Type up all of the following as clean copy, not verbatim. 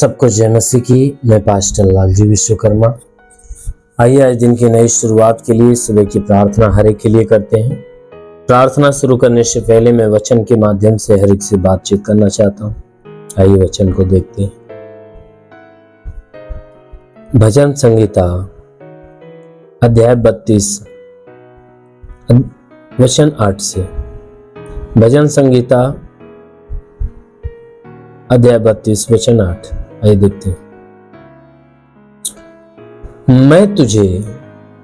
सबको जय मसीह की। मैं पास्टर लालजी विश्वकर्मा। आइए आज दिन की नई शुरुआत के लिए सुबह की प्रार्थना हर एक के लिए करते हैं। प्रार्थना शुरू करने से पहले मैं वचन के माध्यम से हर एक से बातचीत करना चाहता हूँ। आइए वचन को देखते हैं। भजन संहिता अध्याय 32 वचन 8 से। भजन संहिता अध्याय 32 वचन 8। आइए देखते हैं। मैं तुझे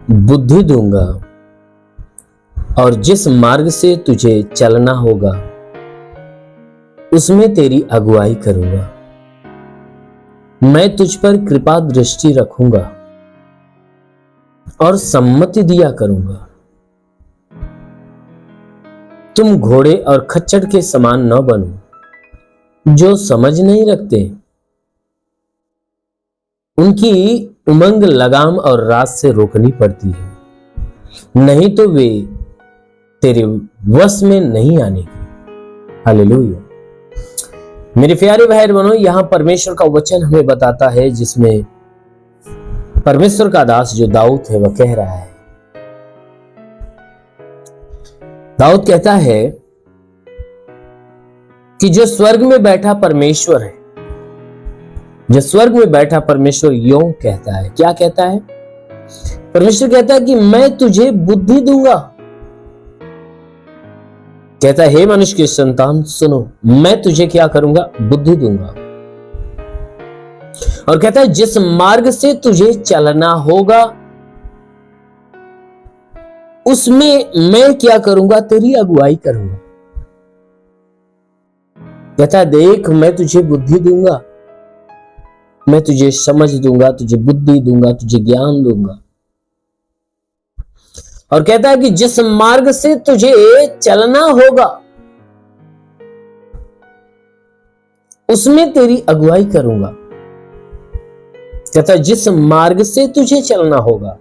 बुद्धि दूंगा और जिस मार्ग से तुझे चलना होगा उसमें तेरी अगुवाई करूंगा। मैं तुझ पर कृपा दृष्टि रखूंगा और सम्मति दिया करूंगा। तुम घोड़े और खच्चर के समान न बनो जो समझ नहीं रखते। उनकी उमंग लगाम और रात से रोकनी पड़ती है, नहीं तो वे तेरे वश में नहीं आने की। हालेलुया। मेरे प्यारे भाई बहनों, यहां परमेश्वर का वचन हमें बताता है जिसमें परमेश्वर का दास जो दाऊद है वह कह रहा है। दाऊद कहता है कि जो स्वर्ग में बैठा परमेश्वर है, जो स्वर्ग में बैठा परमेश्वर यों कहता है। क्या कहता है? परमेश्वर कहता है कि मैं तुझे बुद्धि दूंगा। कहता है, हे मनुष्य के संतान सुनो, मैं तुझे क्या करूंगा? बुद्धि दूंगा। और कहता है जिस मार्ग से तुझे चलना होगा उसमें मैं क्या करूंगा? तेरी अगुवाई करूंगा। कहता है देख, मैं तुझे बुद्धि दूंगा, मैं तुझे समझ दूंगा, तुझे बुद्धि दूंगा, तुझे ज्ञान दूंगा। और कहता है कि जिस मार्ग से तुझे चलना होगा उसमें तेरी अगुवाई करूंगा। कहता है जिस मार्ग से तुझे चलना होगा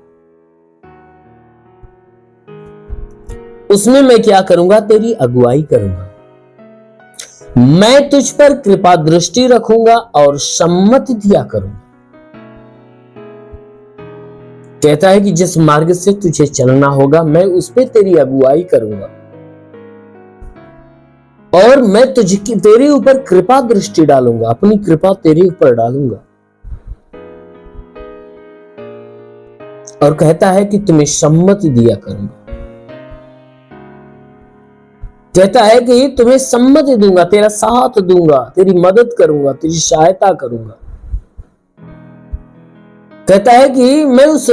उसमें मैं क्या करूंगा? तेरी अगुवाई करूंगा। मैं तुझ पर कृपा दृष्टि रखूंगा और सम्मति दिया करूंगा। कहता है कि जिस मार्ग से तुझे चलना होगा मैं उस पर तेरी अगुवाई करूंगा और मैं तेरे ऊपर कृपा दृष्टि डालूंगा, अपनी कृपा तेरे ऊपर डालूंगा। और कहता है कि तुम्हें सम्मति दिया करूंगा। कहता है कि तुम्हें सम्मति दूंगा, तेरा साथ दूंगा, तेरी मदद करूंगा, तेरी सहायता करूंगा। कहता है कि मैं उस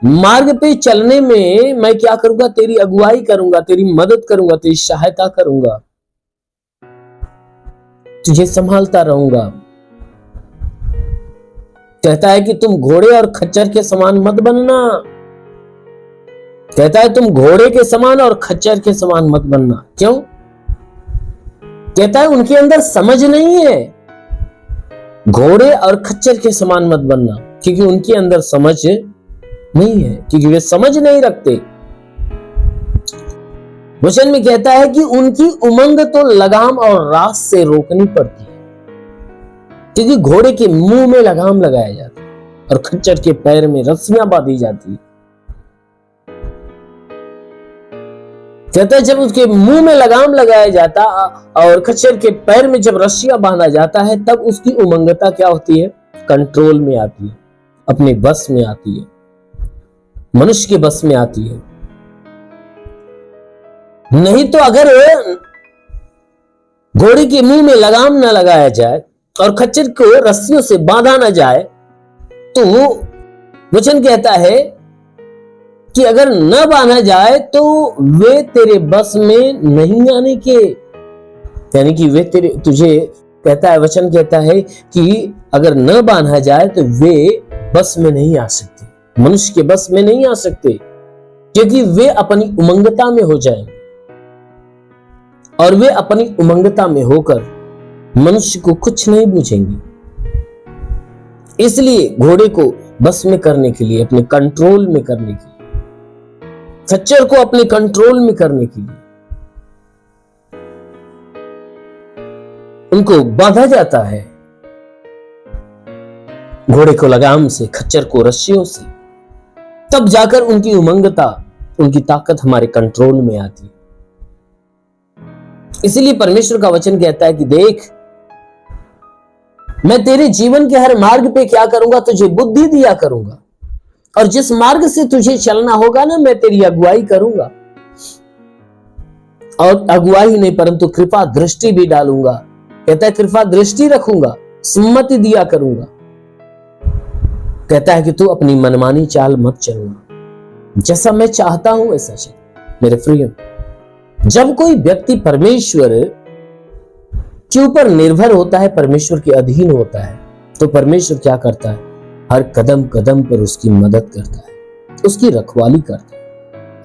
मार्ग पे चलने में मैं क्या करूंगा? तेरी अगुवाई करूंगा, तेरी मदद करूंगा, तेरी सहायता करूंगा, तुझे संभालता रहूंगा। कहता है कि तुम घोड़े और खच्चर के समान मत बनना। कहता है तुम घोड़े के समान और खच्चर के समान मत बनना। क्यों? कहता है उनके अंदर समझ नहीं है। घोड़े और खच्चर के समान मत बनना, क्योंकि उनके अंदर समझ नहीं है, क्योंकि वे समझ नहीं रखते। वचन में कहता है कि उनकी उमंग तो लगाम और रात से रोकनी पड़ती है, क्योंकि घोड़े के मुंह में लगाम लगाया जाता है और खच्चर के पैर में रस्सियां बांधी जाती है। कहता है जब उसके मुंह में लगाम लगाया जाता और खच्चर के पैर में जब रस्सियां बांधा जाता है तब उसकी उमंगता क्या होती है? कंट्रोल में आती है, अपने बस में आती है, मनुष्य के बस में आती है। नहीं तो अगर घोड़े के मुंह में लगाम ना लगाया जाए और खच्चर को रस्सियों से बांधा ना जाए तो वचन कहता है कि अगर न बांधा जाए तो वे तेरे बस में नहीं आने के, यानी कि वे तुझे कहता है, वचन कहता है कि अगर न बांधा जाए तो वे बस में नहीं आ सकते, मनुष्य के बस में नहीं आ सकते, क्योंकि वे अपनी उमंगता में हो जाएंगे और वे अपनी उमंगता में होकर मनुष्य को कुछ नहीं बूझेंगे। इसलिए घोड़े को बस में करने के लिए, अपने कंट्रोल में करने के लिए, खच्चर को अपने कंट्रोल में करने के लिए उनको बांधा जाता है। घोड़े को लगाम से, खच्चर को रस्सियों से, तब जाकर उनकी उमंगता, उनकी ताकत हमारे कंट्रोल में आती है। इसलिए परमेश्वर का वचन कहता है कि देख, मैं तेरे जीवन के हर मार्ग पे क्या करूंगा, तुझे बुद्धि दिया करूंगा, और जिस मार्ग से तुझे चलना होगा ना, मैं तेरी अगुवाई करूंगा। और अगुवाई नहीं परंतु कृपा दृष्टि भी डालूंगा। कहता है कृपा दृष्टि रखूंगा, सम्मति दिया करूंगा। कहता है कि तू अपनी मनमानी चाल मत चलना, जैसा मैं चाहता हूं वैसा चल। मेरे प्रिय, जब कोई व्यक्ति परमेश्वर के ऊपर निर्भर होता है, परमेश्वर के अधीन होता है, तो परमेश्वर क्या करता है? हर कदम कदम पर उसकी मदद करता है, उसकी रखवाली करता है,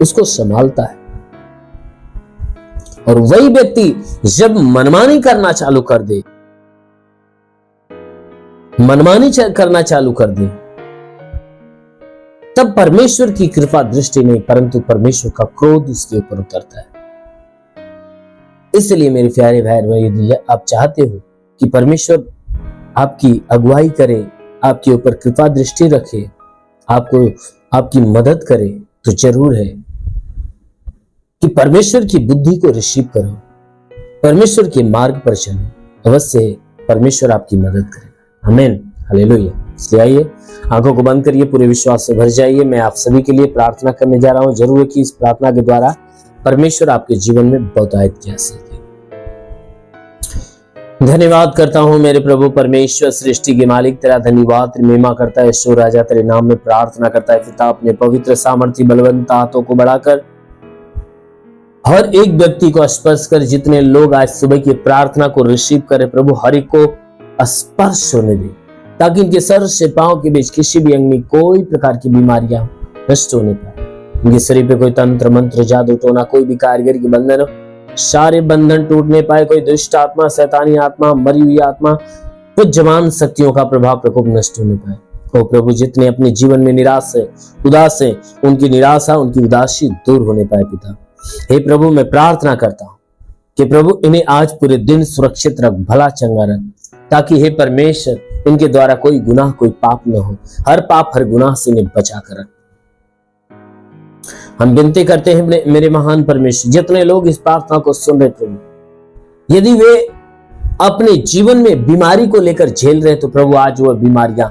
उसको संभालता है। और वही व्यक्ति जब मनमानी करना चालू कर दे, मनमानी करना चालू कर दे, तब परमेश्वर की कृपा दृष्टि नहीं परंतु परमेश्वर का क्रोध उसके ऊपर उतरता है। इसलिए मेरे प्यारे भाई, यदि आप चाहते हो कि परमेश्वर आपकी अगुवाई करे, आपके ऊपर कृपा दृष्टि रखे, आपको आपकी मदद करे, तो जरूर है कि परमेश्वर की बुद्धि को रिसीव करो, परमेश्वर के मार्ग पर चलो। अवश्य परमेश्वर आपकी मदद करेगा। आमीन, हालेलुया। इसलिए आइए, आंखों को बंद करिए, पूरे विश्वास से भर जाइए। मैं आप सभी के लिए प्रार्थना करने जा रहा हूं। जरूर है कि इस प्रार्थना के द्वारा परमेश्वर आपके जीवन में बहुतायत की आशीष दे। धन्यवाद करता हूं मेरे प्रभु परमेश्वर, सृष्टि के मालिक, तेरा धन्यवाद, तेरी महिमा करता है। ईश्वर राजा, तेरे नाम में प्रार्थना करता है पिता, अपने पवित्र सामर्थ्य बलवंत हाथों को बढ़ाकर हर एक व्यक्ति को स्पर्श कर। जितने लोग आज सुबह की प्रार्थना को रिसीव करें प्रभु, हर एक को स्पर्श होने दे, ताकि इनके सर से पांव के बीच किसी भी अंग में कोई प्रकार की बीमारियां नष्ट होने पाए। इनके शरीर पे कोई तंत्र मंत्र जादू टोना, कोई भी कारीगरी के बंधन, सारे बंधन टूटने पाए। कोई दुष्ट आत्मा, शैतानी आत्मा, मरी हुई आत्मा, कुछ जवान शक्तियों का प्रभाव प्रकोप नष्ट होने पाए। ओ प्रभु, जितने अपने जीवन में निराश है, उदास है, उनकी निराशा, उनकी उदासी दूर होने पाए पिता। हे प्रभु, मैं प्रार्थना करता हूं कि प्रभु इन्हें आज पूरे दिन सुरक्षित रख, भला चंगा रख, ताकि हे परमेश्वर इनके द्वारा कोई गुनाह, कोई पाप न हो। हर पाप, हर गुनाह से इन्हें बचा कर रख। हम विनती करते हैं मेरे महान परमेश्वर, जितने लोग इस प्रार्थना को सुन रहे प्रभु, यदि वे अपने जीवन में बीमारी को लेकर झेल रहे, तो प्रभु आज वह बीमारियां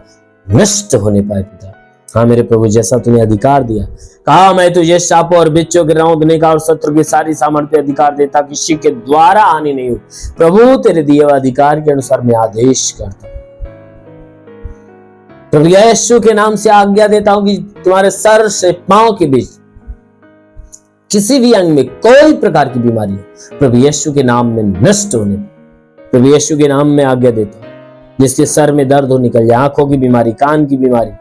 नष्ट होने पाए पिता। हाँ मेरे प्रभु, जैसा तूने अधिकार दिया, कहा मैं तुझे सांपों और बिच्छों के रौंदने का और शत्रु की सारी सामर्थ्य अधिकार देता, किसी के द्वारा हानि नहीं हो। प्रभु, तेरे दिए हुए अधिकार के अनुसार मैं आदेश करता हूं प्रभु, यीशु के नाम से आज्ञा देता हूं कि तुम्हारे सर से पांव के बीच किसी भी अंग में कोई प्रकार की बीमारी हो, प्रभु यीशु के नाम में नष्ट होने। प्रभु यीशु के नाम में आज्ञा देता हूं, जिसके सर में दर्द हो निकल जाए, आंखों की बीमारी, कान की बीमारी,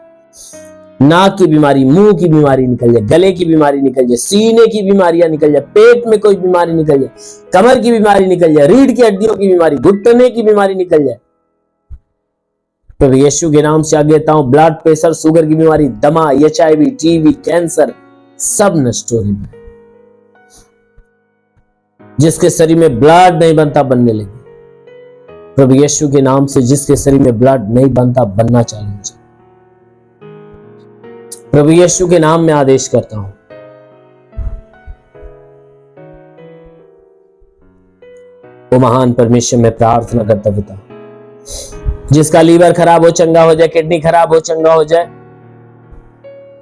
नाक की बीमारी, मुंह की बीमारी निकल जाए, गले की बीमारी निकल जाए, सीने की बीमारियां निकल जाए, पेट में कोई बीमारी निकल जाए, कमर की बीमारी निकल जाए, रीढ़ की हड्डियों की बीमारी, घुटने की बीमारी निकल जाए। प्रभु यीशु के नाम से आज्ञा देता हूं, ब्लड प्रेशर, शुगर की बीमारी, दमा, HIV, टीबी, कैंसर सब नष्ट होने पाए। जिसके शरीर में ब्लड नहीं बनता, बनने लगे प्रभु यीशु के नाम से। जिसके शरीर में ब्लड नहीं बनता, बनना चालू हो जाए प्रभु यीशु के नाम में आदेश करता हूं। वो महान परमेश्वर, मैं प्रार्थना करता पिता, जिसका लीवर खराब हो चंगा हो जाए, किडनी खराब हो चंगा हो जाए,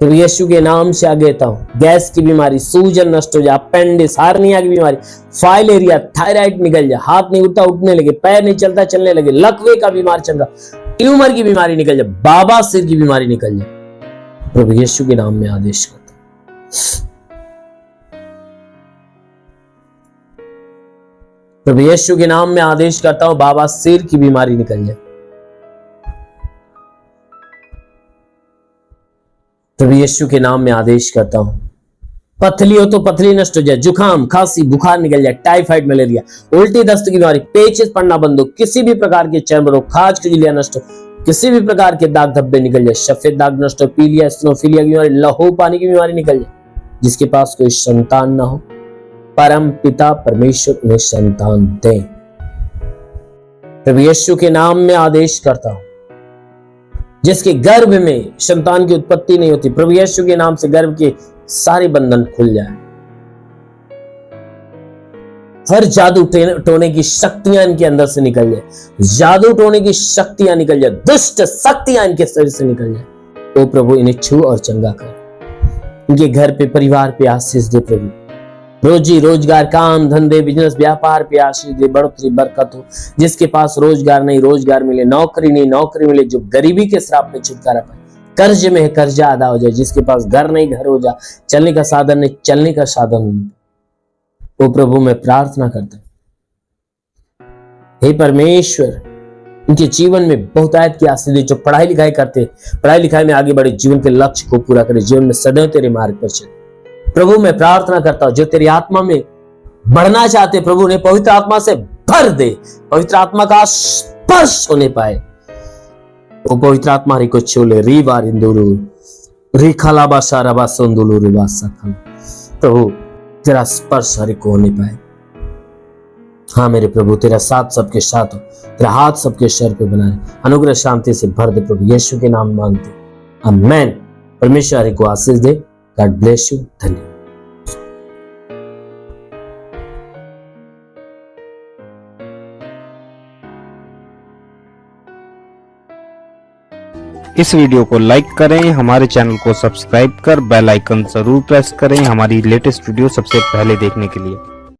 प्रभु यीशु के नाम से आगे देता हूं। गैस की बीमारी, सूजन नष्ट हो जाए, अपेंडिक्स, हार्निया की बीमारी, फाइलेरिया, थायराइड निकल जाए, हाथ नहीं उठता उठने लगे, पैर नहीं चलता चलने लगे, लकवे का बीमार चंगा, ट्यूमर की बीमारी निकल जाए, बाबा सिर की बीमारी निकल जाए, प्रभु यीशु के नाम में आदेश करता हूं। प्रभु यीशु के नाम में आदेश करता हूं, बाबा सिर की बीमारी निकल जाए। प्रभु यीशु के नाम में आदेश करता हूं, पथली हो तो पथली नष्ट हो जाए, जुकाम, खांसी, बुखार निकल जाए, टाइफाइड, मलेरिया, उल्टी दस्त की बीमारी, पेचिश पड़ना बंद हो, किसी भी प्रकार के चर्म रोग, खाज खुजलियां नष्ट हो, किसी भी प्रकार के दाग धब्बे निकल जाए, सफेद दाग नष्ट हो, पीलिया, स्नोफिलिया की बीमारी, लहू पानी की बीमारी निकल जाए। जिसके पास कोई संतान ना हो, परम पिता परमेश्वर उन्हें संतान दे। प्रभु यीशु के नाम में आदेश करता हूं, जिसके गर्भ में संतान की उत्पत्ति नहीं होती, प्रभु यीशु के नाम से गर्भ के सारे बंधन खुल जाए। हर जादू टोने की शक्तियां इनके अंदर से निकल जाए, जादू टोने की शक्तियां निकल जाए, दुष्ट शक्तियां इनके शरीर से निकल जाए। ओ प्रभु इन्हें छू और चंगा कर, इनके घर पे परिवार पे आशीष दे प्रभु, रोजी रोजगार, काम धंधे, बिजनेस, व्यापार पे आशीष दे, बढ़ोतरी बरकत हो। जिसके पास रोजगार नहीं रोजगार मिले, नौकरी नहीं नौकरी मिले, जो गरीबी के श्राप में छुटकारा पाए, कर्ज में है कर्जा अदा हो जाए, जिसके पास घर नहीं घर हो जा, चलने का साधन नहीं चलने का साधन नहीं। ओ प्रभु मैं प्रार्थना करता हूं, हे परमेश्वर उनके जीवन में बहुतायत की आशीष दे। जो पढ़ाई लिखाई करते, पढ़ाई लिखाई में आगे बढ़े, जीवन के लक्ष्य को पूरा करे, जीवन में सदैव तेरे मार्ग पर चले। प्रभु मैं प्रार्थना करता हूं जो तेरी आत्मा में बढ़ना चाहते, प्रभु ने पवित्र आत्मा से भर दे, पवित्र आत्मा का स्पर्श होने पाए। वो पवित्र आत्मा री को छोले री बार इंदुरु री खलाबा साराबा संदुलु रुबा सकल, प्रभु तेरा स्पर्श हर को होने पाए। हाँ मेरे प्रभु तेरा साथ सबके साथ हो, तेरा हाथ सबके सर पे बनाए, अनुग्रह शांति से भर दे प्रभु, यीशु के नाम मांगते आमेन। परमेश्वर हरि को आशीष दे। God bless you. धन्यवाद। इस वीडियो को लाइक करें, हमारे चैनल को सब्सक्राइब कर बेल आइकन जरूर प्रेस करें हमारी लेटेस्ट वीडियो सबसे पहले देखने के लिए।